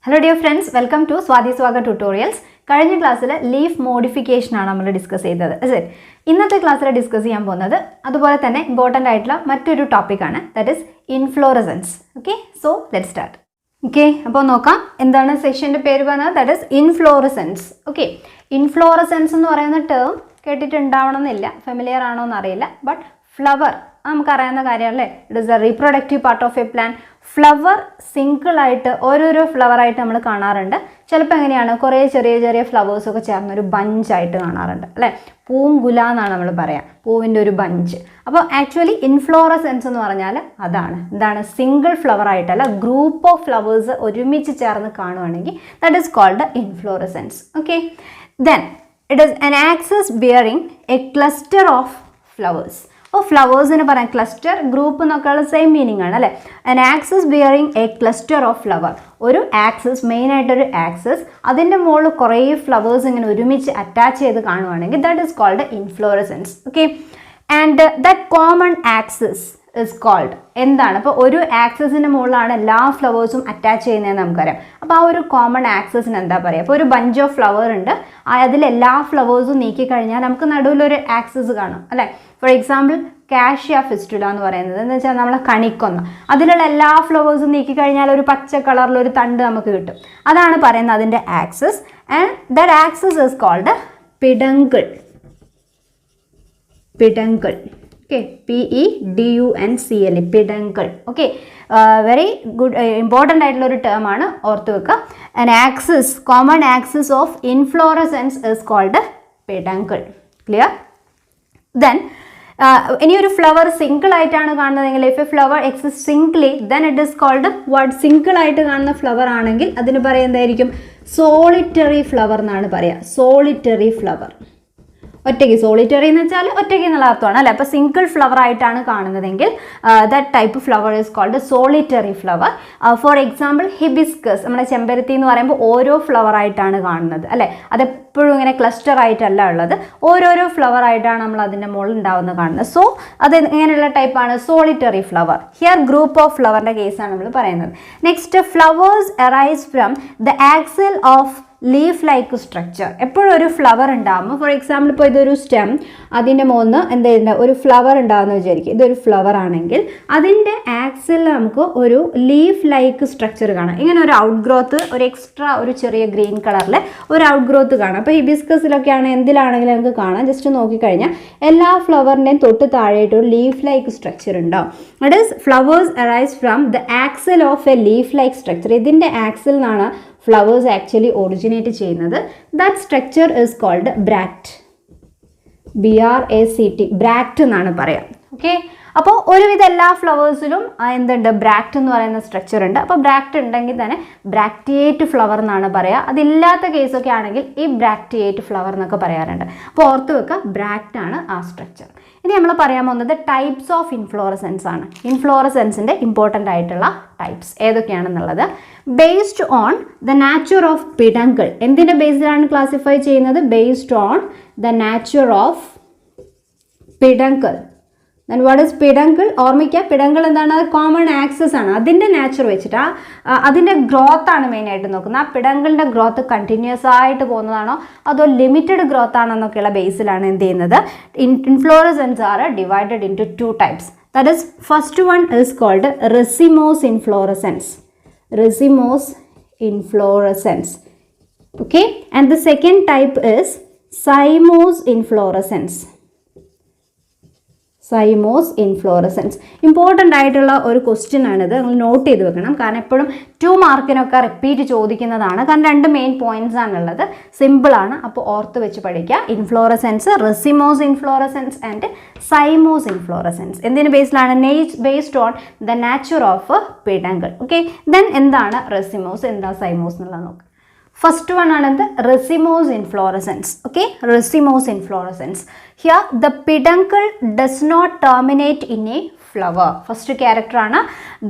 Hello dear friends, welcome to Swathi Swagath tutorials. കഴിഞ്ഞ ക്ലാസ്സിൽ leaf modification ആണ് നമ്മൾ ഡിസ്കസ് ചെയ്തത്. ഇന്നത്തെ ക്ലാസ്സിൽ ഡിസ്കസ് ചെയ്യാൻ പോകുന്നത് അതുപോലെ തന്നെ ഇമ്പോർട്ടൻ്റ് ആയിട്ടുള്ള മറ്റൊരു ടോപ്പിക്കാണ്, that is inflorescence. Okay, so let start. Okay, അപ്പോൾ നോക്കാം എന്താണ് സെക്ഷൻ്റെ പേര് പറഞ്ഞത്, that is inflorescence. Okay, inflorescence എന്ന് പറയുന്ന ടേം കേട്ടിട്ടുണ്ടാവണമെന്നില്ല, ഫെമിലിയർ ആണോ എന്നറിയില്ല, ബട്ട് ഫ്ലവർ നമുക്കറിയാവുന്ന കാര്യമല്ലേ. It is a reproductive part of a plant. Flower സിംഗിളായിട്ട് ഓരോരോ ഫ്ലവറായിട്ട് നമ്മൾ കാണാറുണ്ട്. ചിലപ്പോൾ എങ്ങനെയാണ്, കുറേ ചെറിയ ചെറിയ ഫ്ലവേഴ്സൊക്കെ ചേർന്നൊരു ബഞ്ചായിട്ട് കാണാറുണ്ട് അല്ലേ. പൂങ്കുല എന്നാണ് നമ്മൾ പറയാം, പൂവിൻ്റെ ഒരു ബഞ്ച്. അപ്പോൾ ആക്ച്വലി ഇൻഫ്ലോറസെൻസ് എന്ന് പറഞ്ഞാൽ അതാണ്. എന്താണ്, സിംഗിൾ ഫ്ലവർ ആയിട്ടല്ല, ഗ്രൂപ്പ് ഓഫ് ഫ്ലവേഴ്സ് ഒരുമിച്ച് ചേർന്ന് കാണുവാണെങ്കിൽ that is called inflorescence. Okay, then it is an axis bearing a cluster of flowers. അപ്പോൾ ഫ്ലവേഴ്സിന് പറയാം ക്ലസ്റ്റർ, ഗ്രൂപ്പ് എന്നൊക്കെയുള്ള സെയിം മീനിങ് ആണ് അല്ലേ. an axis bearing a cluster of flower. ഒരു ആക്സിസ്, മെയിനായിട്ടൊരു ആക്സിസ്, അതിൻ്റെ മുകളിൽ കുറേ ഫ്ലവേഴ്സ് ഇങ്ങനെ ഒരുമിച്ച് അറ്റാച്ച് ചെയ്ത് കാണുവാണെങ്കിൽ that is called inflorescence. Okay, and that common axis is called എന്താണ്, അപ്പോൾ ഒരു ആക്സിസിൻ്റെ മുകളിലാണ് എല്ലാ ഫ്ലവേഴ്സും അറ്റാച്ച് ചെയ്യുന്നതെന്ന് നമുക്കറിയാം. അപ്പോൾ ആ ഒരു കോമൺ ആക്സിസിന് എന്താ പറയുക, അപ്പോൾ ഒരു ബഞ്ച് ഓഫ് ഫ്ലവർ ഉണ്ട്, അതിലെല്ലാ ഫ്ലവേഴ്സും നീക്കിക്കഴിഞ്ഞാൽ നമുക്ക് നടുവിലൊരു ആക്സിസ് കാണും അല്ലേ. ഫോർ എക്സാമ്പിൾ കാഷ്യ ഫിസ്റ്റുല എന്ന് പറയുന്നത് എന്ന് വെച്ചാൽ നമ്മളെ കണിക്കൊന്ന, അതിലുള്ള എല്ലാ ഫ്ലവേഴ്സും നീക്കിക്കഴിഞ്ഞാൽ ഒരു പച്ച കളറിലൊരു തണ്ട് നമുക്ക് കിട്ടും. അതാണ് പറയുന്നത് അതിൻ്റെ axis. And that axis is called peduncle. Peduncle. Okay, PEDUNCL, peduncle. Okay, very good, important ആയിട്ടുള്ളൊരു ടേം ആണ്, ഓർത്ത് വെക്കുക. An axis, common axis of inflorescence is called peduncle. Clear? Then ഇനി ഒരു ഫ്ലവർ സിംഗിൾ ആയിട്ടാണ് കാണുന്നതെങ്കിൽ, if a flower exist singly then it is called what, single ആയിട്ട് കാണുന്ന ഫ്ലവർ ആണെങ്കിൽ അതിന് പറയുന്നതായിരിക്കും സോളിറ്ററി ഫ്ലവർ എന്നാണ് പറയുക. സോളിറ്ററി ഫ്ലവർ, ഒറ്റയ്ക്ക്, സോളിറ്ററി എന്ന് വെച്ചാൽ ഒറ്റയ്ക്ക് എന്നുള്ള അർത്ഥമാണ് അല്ലേ. അപ്പോൾ സിംഗിൾ ഫ്ലവർ ആയിട്ടാണ് കാണുന്നതെങ്കിൽ that type flower is called solitary flower. For example hibiscus, നമ്മുടെ ചെമ്പരത്തി എന്ന് പറയുമ്പോൾ ഓരോ ഫ്ലവർ ആയിട്ടാണ് കാണുന്നത് അല്ലേ. അതെപ്പോഴും ഇങ്ങനെ ക്ലസ്റ്റർ ആയിട്ടല്ല ഉള്ളത്, ഓരോരോ ഫ്ലവർ ആയിട്ടാണ് നമ്മൾ അതിൻ്റെ മുകളിൽ ഉണ്ടാവുന്നത് കാണുന്നത്. സോ അത് ഇങ്ങനെയുള്ള ടൈപ്പാണ് solitary flower. Here group of ഫ്ലവറിൻ്റെ കേസാണ് നമ്മൾ പറയുന്നത്. Next, flowers arise from the axil of leaf like structure. എപ്പോഴും ഒരു ഫ്ലവർ ഉണ്ടാകുമ്പോൾ, ഫോർ എക്സാമ്പിൾ ഇപ്പോൾ ഇതൊരു സ്റ്റെം, അതിൻ്റെ മുകളിൽ എന്താ ഒരു ഫ്ലവർ ഉണ്ടാകുമെന്ന് വിചാരിക്കും. ഇതൊരു ഫ്ലവർ ആണെങ്കിൽ അതിൻ്റെ ആക്സിൽ നമുക്ക് ഒരു ലീഫ് ലൈക്ക് സ്ട്രക്ചർ കാണാം. ഇങ്ങനെ ഒരു ഔട്ട് ഗ്രോത്ത്, ഒരു എക്സ്ട്രാ ഒരു ചെറിയ ഗ്രീൻ കളറിൽ ഒരു ഔട്ട് ഗ്രോത്ത് കാണാം. അപ്പോൾ ഹിബിസ്കസിലൊക്കെയാണ്, എന്തിലാണെങ്കിലും നമുക്ക് കാണാം. ജസ്റ്റ് നോക്കിക്കഴിഞ്ഞാൽ എല്ലാ ഫ്ലവറിൻ്റെയും തൊട്ട് താഴെയായിട്ട് ഒരു ലീഫ് ലൈക്ക് സ്ട്രക്ചർ ഉണ്ടാവും. That is flowers arise from the axil of a leaf like structure. ഇതിൻ്റെ ആക്സിൽ നിന്നാണ് ഫ്ലവേഴ്സ് ആക്ച്വലി ഒറിജിനേറ്റ് ചെയ്യുന്നത്. That structure is called bract. BRACT, bract എന്നാണ് പറയാം. ഓക്കെ, അപ്പോൾ ഒരുവിധ എല്ലാ ഫ്ലവേഴ്സിലും എന്തുണ്ട്, ബ്രാക്റ്റ് എന്ന് പറയുന്ന സ്ട്രക്ചർ ഉണ്ട്. അപ്പോൾ ബ്രാക്റ്റ് ഉണ്ടെങ്കിൽ തന്നെ ബ്രാക്റ്റിയേറ്റ് ഫ്ലവർ എന്നാണ് പറയുക. അതില്ലാത്ത കേസൊക്കെ ആണെങ്കിൽ ഈ ബ്രാക്റ്റിയേറ്റ് ഫ്ലവർ എന്നൊക്കെ പറയാറുണ്ട്. അപ്പോൾ ഓർത്ത് വെക്കുക, ബ്രാക്റ്റ് ആണ് ആ സ്ട്രക്ചർ. ഇനി നമ്മൾ പറയാൻ പോകുന്നത് ടൈപ്സ് ഓഫ് ഇൻഫ്ലോറസെൻസ് ആണ്. ഇൻഫ്ലോറസെൻസിൻ്റെ ഇമ്പോർട്ടൻ്റ് ആയിട്ടുള്ള ടൈപ്സ് ഏതൊക്കെയാണെന്നുള്ളത്, based on the nature of peduncle. എന്തിൻ്റെ ബേസിലാണ് ക്ലാസിഫൈ ചെയ്യുന്നത്, based on the nature of peduncle. Then what is peduncle? ഓർമ്മിക്കുക, പിഡങ്കിൾ എന്താണ്, അത് കോമൺ ആക്സിസ് ആണ്. അതിൻ്റെ നാച്ചർ വെച്ചിട്ട് അതിൻ്റെ ഗ്രോത്താണ് മെയിനായിട്ട് നോക്കുന്നത്. ആ പിഡങ്കിളിൻ്റെ ഗ്രോത്ത് കണ്ടിന്യൂസ് ആയിട്ട് പോകുന്നതാണോ അതോ ലിമിറ്റഡ് ഗ്രോത്ത് ആണോ എന്നൊക്കെയുള്ള ബേസിലാണ് എന്ത് ചെയ്യുന്നത്. Inflorescence are divided into 2 types. That is, first one is called racemose inflorescence. Racemose inflorescence. Okay, and the second type is cymose inflorescence. Cymose inflorescence. Important ആയിട്ടുള്ള ഒരു question ആണിത്, നിങ്ങൾ നോട്ട് ചെയ്ത് വെക്കണം. കാരണം എപ്പോഴും 2 മാർക്കിനൊക്കെ റിപ്പീറ്റ് ചോദിക്കുന്നതാണ്. കാരണം 2 മെയിൻ പോയിന്റ്സ് ആണുള്ളത്, സിമ്പിളാണ്. അപ്പോൾ ഓർത്ത് വെച്ച് പഠിക്കുക. Inflorescence, racemose inflorescence and cymose inflorescence. എന്തിന് ബേസിലാണ്, based on the nature of peduncle. Okay, then എന്താണ് റെസിമോസ്, എന്താ സൈമോസ് എന്നുള്ളത് നോക്കുക. ഫസ്റ്റ് വൺ ആണത് racemose inflorescence. Okay, racemose inflorescence. Here the peduncle does not terminate in a flower. First character ആണ്,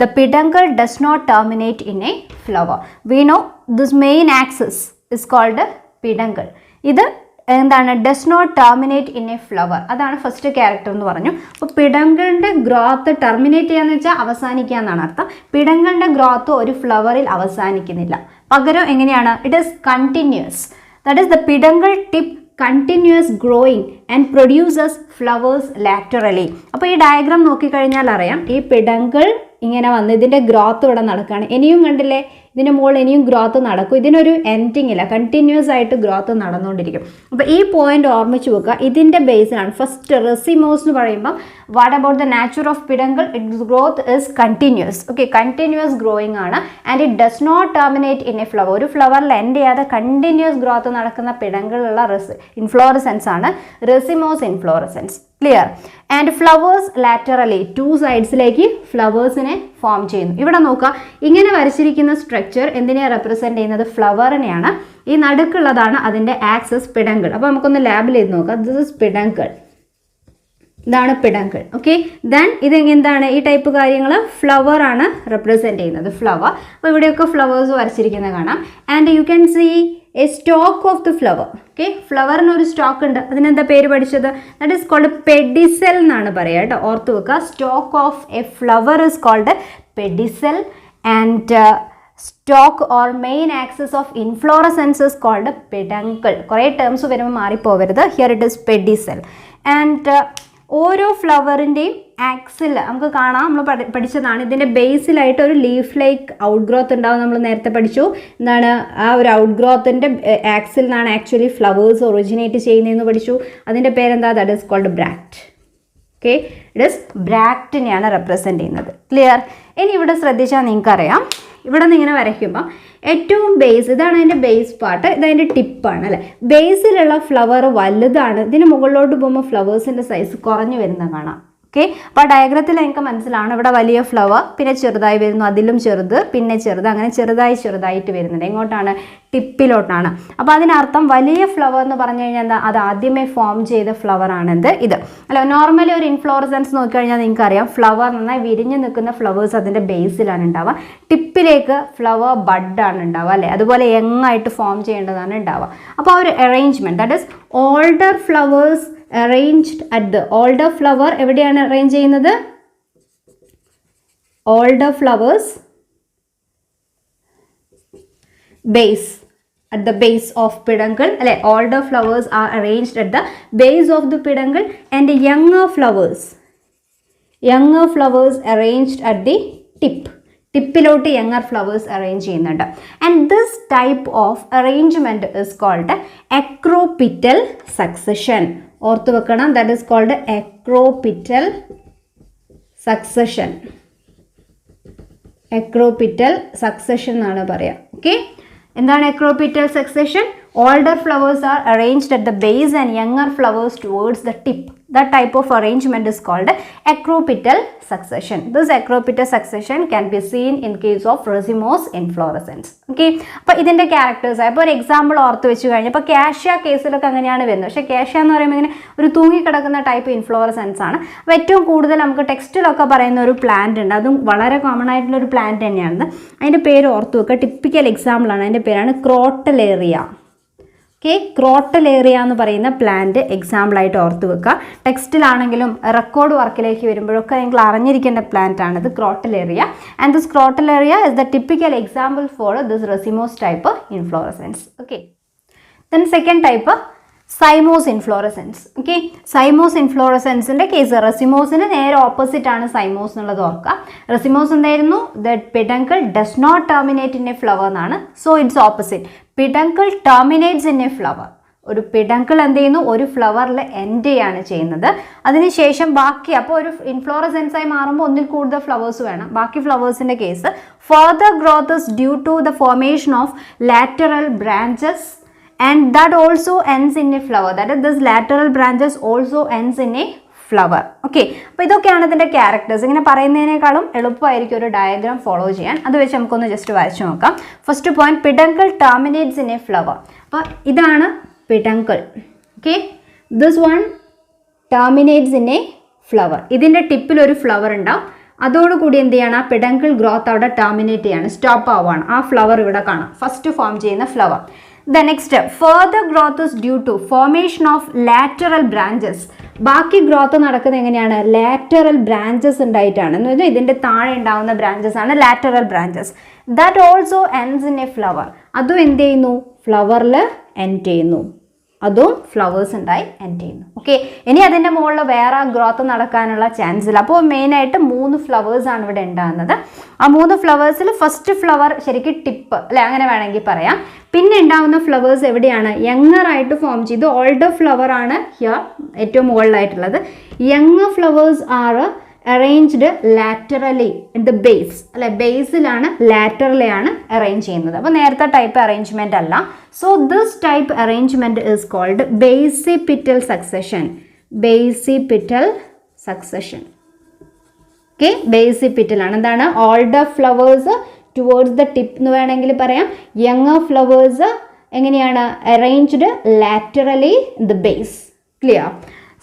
the peduncle does not terminate in a flower. We know this main axis is called peduncle. ഇത് എന്താണ്, does not terminate in a flower. അതാണ് first character എന്ന് പറഞ്ഞു. അപ്പോൾ പിടങ്കലിൻ്റെ growth terminate ചെയ്യാന്ന് വെച്ചാൽ അവസാനിക്കുക എന്നാണ് അർത്ഥം. പിടങ്കലിൻ്റെ ഗ്രോത്ത് ഒരു ഫ്ലവറിൽ അവസാനിക്കുന്നില്ല, പകരം എങ്ങനെയാണ്? It is continuous. That is the peduncle tip continuous growing and produces flowers laterally. അപ്പോൾ ഈ ഡയഗ്രാം നോക്കിക്കഴിഞ്ഞാൽ അറിയാം ഈ പിഡങ്കിൾ ഇങ്ങനെ വന്ന് ഇതിൻ്റെ ഗ്രോത്ത് ഇവിടെ നടക്കുകയാണ്. ഇനിയും കണ്ടില്ലേ ഇതിൻ്റെ മുകളിൽ ഇനിയും ഗ്രോത്ത് നടക്കും. ഇതിനൊരു എൻഡിങ് ഇല്ല, കണ്ടിന്യൂസ് ആയിട്ട് ഗ്രോത്ത് നടന്നുകൊണ്ടിരിക്കും. അപ്പോൾ ഈ പോയിന്റ് ഓർമ്മിച്ച് വെക്കുക. ഇതിൻ്റെ ബേസിലാണ് ഫസ്റ്റ് റെസിമോസ് എന്ന് പറയുമ്പോൾ what about the nature of peduncle? Its growth is continuous. Okay, continuous growing ആണ് and it does not terminate in a flower. ഒരു ഫ്ലവറിൽ എൻഡ് ചെയ്യാതെ കണ്ടിന്യൂസ് ഗ്രോത്ത് നടക്കുന്ന പിഡങ്കിളുള്ള ഇൻഫ്ലോറസെൻസ് ആണ് racemose inflorescence. Clear? And flowers laterally, to സൈഡ്സിലേക്ക് ഫ്ലവേഴ്സിനെ form ചെയ്യുന്നു. ഇവിടെ നോക്കുക, ഇങ്ങനെ വരച്ചിരിക്കുന്ന സ്ട്രക്ചർ എന്തിനെയാണ് റെപ്രസെൻറ്റ് ചെയ്യുന്നത്? ഫ്ലവറിനെയാണ്. ഈ നടുക്കുള്ളതാണ് അതിൻ്റെ ആക്സസ് പിഡങ്കിൾ. അപ്പോൾ നമുക്കൊന്ന് ലാബിൽ ചെയ്ത് നോക്കാം. ദിസ് ഇസ് പിഡങ്കിൾ, ഇതാണ് പിഡങ്കിൾ. ഓക്കെ, ദെൻ ഇത് എന്താണ്? ഈ ടൈപ്പ് കാര്യങ്ങൾ ഫ്ലവർ ആണ് റെപ്രസെൻറ്റ് ചെയ്യുന്നത്, ഫ്ലവർ. അപ്പോൾ ഇവിടെയൊക്കെ ഫ്ലവേഴ്സ് വരച്ചിരിക്കുന്നത് കാണാം. And you can see a stalk of the flower. Okay, ഫ്ലവറിന് ഒരു സ്റ്റോക്ക് ഉണ്ട്. അതിനെന്താ പേര് പഠിച്ചത്? ദാറ്റ് ഈസ് കോൾഡ് പെഡിസെൽ എന്നാണ് പറയുക കേട്ടോ, ഓർത്ത് വെക്കുക. Stalk of a flower is called pedicel and stalk or main axis of inflorescence is called peduncle. കുറേ ടേംസ് വരുമ്പോൾ മാറിപ്പോവരുത്. Here it is pedicel. And ഓരോ ഫ്ലവറിൻ്റെയും ആക്സിൽ നമുക്ക് കാണാം, നമ്മൾ പഠിച്ചതാണ്, ഇതിൻ്റെ ബേസിലായിട്ട് ഒരു ലീഫ് ലൈക്ക് ഔട്ട് ഗ്രോത്ത് ഉണ്ടാവും. നമ്മൾ നേരത്തെ പഠിച്ചു എന്താണ് ആ ഒരു ഔട്ട് ഗ്രോത്തിൻ്റെ ആക്സിൽ നിന്നാണ് ആക്ച്വലി ഫ്ലവേഴ്സ് ഒറിജിനേറ്റ് ചെയ്യുന്നതെന്ന് പഠിച്ചു. അതിൻ്റെ പേരെന്താ? That is called bract. Okay, it is ബ്രാക്റ്റിനെയാണ് റെപ്രസെൻറ്റ് ചെയ്യുന്നത്. ക്ലിയർ? ഇനി ഇവിടെ ശ്രദ്ധിച്ചാൽ നിങ്ങൾക്കറിയാം, ഇവിടെ നിന്ന് ഇങ്ങനെ വരയ്ക്കുമ്പോൾ ഏറ്റവും ബേസ്, ഇതാണ് അതിൻ്റെ ബേസ് പാർട്ട്, ഇതതിൻ്റെ ടിപ്പാണ് അല്ലേ. ബേസിലുള്ള ഫ്ലവർ വലുതാണ്. ഇതിന് മുകളിലോട്ട് പോകുമ്പോൾ ഫ്ലവേഴ്സിൻ്റെ സൈസ് കുറഞ്ഞു വരുന്നത് കാണാം. ഓക്കെ, അപ്പോൾ ആ ഡയഗ്രത്തിൽ എനിക്ക് മനസ്സിലാണ് ഇവിടെ വലിയ ഫ്ലവർ, പിന്നെ ചെറുതായി വരുന്നു, അതിലും ചെറുത്, പിന്നെ ചെറുത്, അങ്ങനെ ചെറുതായിട്ട് വരുന്നുണ്ട്. എങ്ങോട്ടാണ്? ടിപ്പിലോട്ടാണ്. അപ്പോൾ അതിനർത്ഥം വലിയ ഫ്ലവർ എന്ന് പറഞ്ഞു കഴിഞ്ഞാൽ എന്താ? അത് ആദ്യമേ ഫോം ചെയ്ത ഫ്ലവർ ആണെന്ത് ഇത് അല്ല. നോർമലി ഒരു ഇൻഫ്ലോറസെൻസ് നോക്കിക്കഴിഞ്ഞാൽ നിങ്ങൾക്ക് അറിയാം, ഫ്ലവർ നന്നായി വിരിഞ്ഞ് നിൽക്കുന്ന ഫ്ലവേഴ്സ് അതിൻ്റെ ബേസിലാണ് ഉണ്ടാവുക. ടിപ്പിലേക്ക് ഫ്ലവർ ബഡാണ് ഉണ്ടാവുക അല്ലേ. അതുപോലെ യങ്ങായിട്ട് ഫോം ചെയ്യേണ്ടതാണ് ഉണ്ടാവുക. അപ്പോൾ ആ ഒരു arrangement, that is older flowers arranged at the older flower എവിടെയാണ് അറേഞ്ച് ചെയ്യുന്നത്? Older flowers base, at the base of peduncle alle. Older flowers are arranged at the base of the peduncle and younger flowers arranged at the tip. ടിപ്പിലോട്ട് younger flowers arrange ചെയ്യുന്നുണ്ട്. And this type of arrangement is called acropetal succession. ഓർത്ത് വെക്കണം, that is called acropetal succession. Acropetal succession എന്നാണ് പറയുക. Okay, എന്താണ് acropetal succession? Older flowers are arranged at the base and younger flowers towards the tip. That type of arrangement is called acropetal succession. This acropetal succession can be seen in case of racemose inflorescence. Okay, അപ്പോൾ ഇതിൻ്റെ characters ഇപ്പോൾ ഒരു example ഓർത്ത് വെച്ച് കഴിഞ്ഞാൽ ഇപ്പോൾ cassia കേസിലൊക്കെ അങ്ങനെയാണ് വരുന്നത്. പക്ഷേ കാഷ്യ എന്ന് പറയുമ്പോൾ ഇങ്ങനെ ഒരു തൂങ്ങിക്കിടക്കുന്ന ടൈപ്പ് ഇൻഫ്ലോറസെൻസ് ആണ്. അപ്പോൾ ഏറ്റവും കൂടുതൽ നമുക്ക് ടെക്സ്റ്റിലൊക്കെ പറയുന്ന ഒരു പ്ലാന്റ് ഉണ്ട്, അതും വളരെ കോമൺ ആയിട്ടുള്ള ഒരു പ്ലാന്റ് തന്നെയാണ്. അതിൻ്റെ പേര് ഓർത്ത് വെക്കുക, ടിപ്പിക്കൽ എക്സാമ്പിളാണ്. അതിൻ്റെ പേരാണ് ക്രോട്ടലേറിയ. ഓക്കെ, ക്രോട്ടലേറിയ എന്ന് പറയുന്ന പ്ലാന്റ് എക്സാമ്പിളായിട്ട് ഓർത്ത് വെക്കുക. ടെക്സ്റ്റിലാണെങ്കിലും റെക്കോർഡ് വർക്കിലേക്ക് വരുമ്പോഴൊക്കെ നിങ്ങൾ അറിഞ്ഞിരിക്കേണ്ട പ്ലാന്റ് ആണിത്, crotalaria. And this crotalaria is the typical example for this racemose type inflorescence. Okay, then second type cymose inflorescence. Okay, cymose ഇൻഫ്ലോറസെൻസിൻ്റെ കേസ് റെസിമോസിന് നേരെ ഓപ്പോസിറ്റ് ആണ് സൈമോസ് എന്നുള്ളത് ഓർക്കുക. റെസിമോസ് എന്തായിരുന്നു? The peduncle does not terminate in a flower എന്നാണ്. So its opposite. Peduncle terminates in a flower. ഒരു peduncle എന്ത് ചെയ്യുന്നു? ഒരു ഫ്ലവറിൽ എൻഡ് ചെയ്യാണ് ചെയ്യുന്നത്. അതിനുശേഷം ബാക്കി, അപ്പോൾ ഒരു ഇൻഫ്ലോറസെൻസ് ആയി മാറുമ്പോൾ ഒന്നിൽ കൂടുതൽ ഫ്ലവേഴ്സ് വേണം. ബാക്കി ഫ്ലവേഴ്സിൻ്റെ case further growth is due to the formation of lateral branches and that also ends in a flower. That is, this lateral branches also ends in a flower. Okay, അപ്പോൾ ഇതൊക്കെയാണ് ഇതിൻ്റെ ക്യാരക്ടേഴ്സ്. ഇങ്ങനെ പറയുന്നതിനേക്കാളും എളുപ്പമായിരിക്കും ഒരു diagram follow ചെയ്യാൻ. അത് വെച്ച് നമുക്കൊന്ന് ജസ്റ്റ് വരച്ച് നോക്കാം. First point, peduncle terminates in a flower. അപ്പോൾ ഇതാണ് peduncle. Okay, this one terminates in a flower. ഇതിൻ്റെ ടിപ്പിൽ ഒരു ഫ്ലവർ ഉണ്ടാവും. അതോടുകൂടി എന്ത് ചെയ്യണം? ആ പെഡങ്കിൾ ഗ്രോത്ത് അവിടെ ടെർമിനേറ്റ് ചെയ്യാണ്, സ്റ്റോപ്പ് ആവുകയാണ്. ആ ഫ്ലവർ ഇവിടെ കാണാം, ഫസ്റ്റ് ഫോം ചെയ്യുന്ന flower. The next, further growth is due to formation of lateral branches. ബാക്കി ഗ്രോത്ത് നടക്കുന്നത് എങ്ങനെയാണ്? ലാറ്ററൽ ബ്രാഞ്ചസ് ഉണ്ടായിട്ടാണ്. എന്ന് വെച്ചാൽ ഇതിൻ്റെ താഴെ ഉണ്ടാകുന്ന ബ്രാഞ്ചസ് ആണ് lateral branches. That also ends in a flower. അതും എന്ത് ചെയ്യുന്നു? ഫ്ലവറിൽ എൻഡ് ചെയ്യുന്നു. അതും ഫ്ലവേഴ്സ് ഉണ്ടായി എൻഡ് ചെയ്യുന്നു. ഓക്കെ, ഇനി അതിൻ്റെ മുകളിൽ വേറെ ഗ്രോത്ത് നടക്കാനുള്ള ചാൻസ് ഇല്ല. അപ്പോൾ മെയിനായിട്ട് 3 ഫ്ലവേഴ്സാണ് ഇവിടെ ഉണ്ടാകുന്നത്. ആ 3 ഫ്ലവേഴ്സിൽ ഫസ്റ്റ് ഫ്ലവർ ശരിക്കും ടിപ്പ് അല്ലെ, അങ്ങനെ വേണമെങ്കിൽ പറയാം. പിന്നെ ഉണ്ടാകുന്ന ഫ്ലവേഴ്സ് എവിടെയാണ്? യങ്ങറായിട്ട് ഫോം ചെയ്ത് ഓൾഡർ ഫ്ലവർ ആണ് ഹിയർ ഏറ്റവും മുകളിലായിട്ടുള്ളത്. Younger flowers are arranged laterally in the base അല്ലെ, ബേസിലാണ് ലാറ്ററലി ആണ് അറേഞ്ച് ചെയ്യുന്നത്. അപ്പോൾ നേരത്തെ ടൈപ്പ് അറേഞ്ച്മെന്റ് അല്ല. So this type arrangement is called basipetal succession. Basipetal succession. Okay, basipetal ആണ്. എന്താണ്? Older flowers towards the tip എന്ന് വേണമെങ്കിൽ പറയാം. യങ്ങർ ഫ്ലവേഴ്സ് എങ്ങനെയാണ്? Arranged laterally in the base. Clear?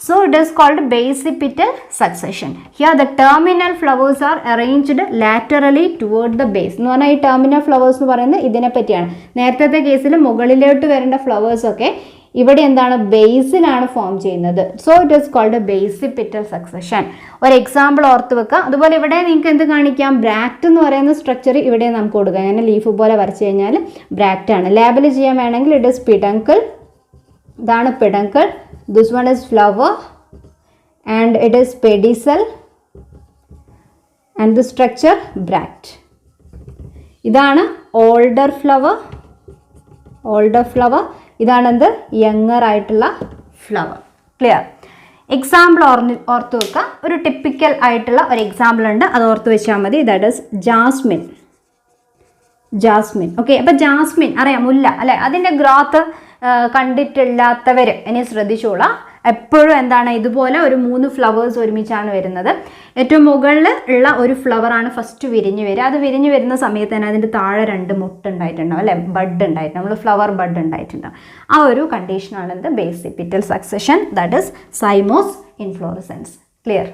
So it is called basipital succession. Here the terminal flowers are arranged laterally toward the base. എന്ന് പറഞ്ഞാൽ ഈ terminal flowers എന്ന് പറയുന്നത് ഇതിനെ പറ്റിയാണ്. നേരത്തെ കേസിൽ മുകളിലോട്ട് വരേണ്ട ഫ്ലവേഴ്സ് ഒക്കെ ഇവിടെ എന്താണ്? ബേസിലാണ് ഫോം ചെയ്യുന്നത്. So it is called basipetal succession. ഒരു എക്സാമ്പിൾ ഓർത്ത് വെക്കുക. അതുപോലെ ഇവിടെ നിങ്ങൾക്ക് എന്ത് കാണിക്കാം? ബ്രാക്റ്റ് എന്ന് പറയുന്ന സ്ട്രക്ചർ ഇവിടെ നമുക്ക് കൊടുക്കാം. അങ്ങനെ ലീഫ് പോലെ വരച്ച് കഴിഞ്ഞാൽ ബ്രാക്റ്റ് ആണ്. ലേബൽ ചെയ്യാൻ വേണമെങ്കിൽ ഇറ്റ് ഈസ് പിഡങ്കിൾ. ഇതാണ് peduncle. This one is flower and it is pedicel and the structure bract. ഇതാണ് ഓൾഡർ ഫ്ലവർ. Older flower. ഇതാണ് എന്ത്? യങ്ങർ ആയിട്ടുള്ള ഫ്ലവർ. ക്ലിയർ? എക്സാമ്പിൾ ഓർത്ത് വെക്കുക. ഒരു ടിപ്പിക്കൽ ആയിട്ടുള്ള ഒരു എക്സാമ്പിൾ ഉണ്ട്, അത് ഓർത്ത് വെച്ചാൽ മതി. That is jasmine. Jasmine. Okay, അപ്പോൾ ജാസ്മിൻ അറിയാം, മുല്ല അല്ലെ. അതിൻ്റെ ഗ്രോത്ത് കണ്ടിട്ടില്ലാത്തവർ ഇനി ശ്രദ്ധിച്ചോളാം. എപ്പോഴും എന്താണ്? ഇതുപോലെ ഒരു 3 ഫ്ലവേഴ്സ് ഒരുമിച്ചാണ് വരുന്നത്. ഏറ്റവും മുകളിൽ ഉള്ള ഒരു ഫ്ലവറാണ് ഫസ്റ്റ് വിരിഞ്ഞ് വരിക. അത് വിരിഞ്ഞ് വരുന്ന സമയത്ത് തന്നെ അതിൻ്റെ താഴെ 2 മുട്ട് ഉണ്ടായിട്ടുണ്ടാവും അല്ലെ, ബഡ് ഉണ്ടായിട്ടുണ്ടാവും. നമ്മൾ ഫ്ലവർ ബഡ് ഉണ്ടായിട്ടുണ്ടാവും. ആ ഒരു കണ്ടീഷനാണ് എന്ത്? Basipetal succession. That is cymose inflorescence. Clear?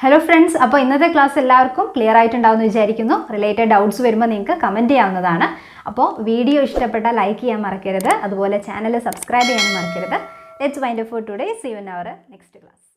Hello friends, അപ്പോൾ ഇന്നത്തെ ക്ലാസ് എല്ലാവർക്കും ക്ലിയർ ആയിട്ടുണ്ടാവുമെന്ന് വിചാരിക്കുന്നു. റിലേറ്റഡ് ഡൗട്ട്സ് വരുമ്പോൾ നിങ്ങൾക്ക് കമൻറ്റ് ചെയ്യാവുന്നതാണ്. അപ്പോൾ വീഡിയോ ഇഷ്ടപ്പെട്ടാൽ ലൈക്ക് ചെയ്യാൻ മറക്കരുത്. അതുപോലെ ചാനൽ സബ്സ്ക്രൈബ് ചെയ്യാൻ മറക്കരുത്. Let's wind up for today. See you in our next class.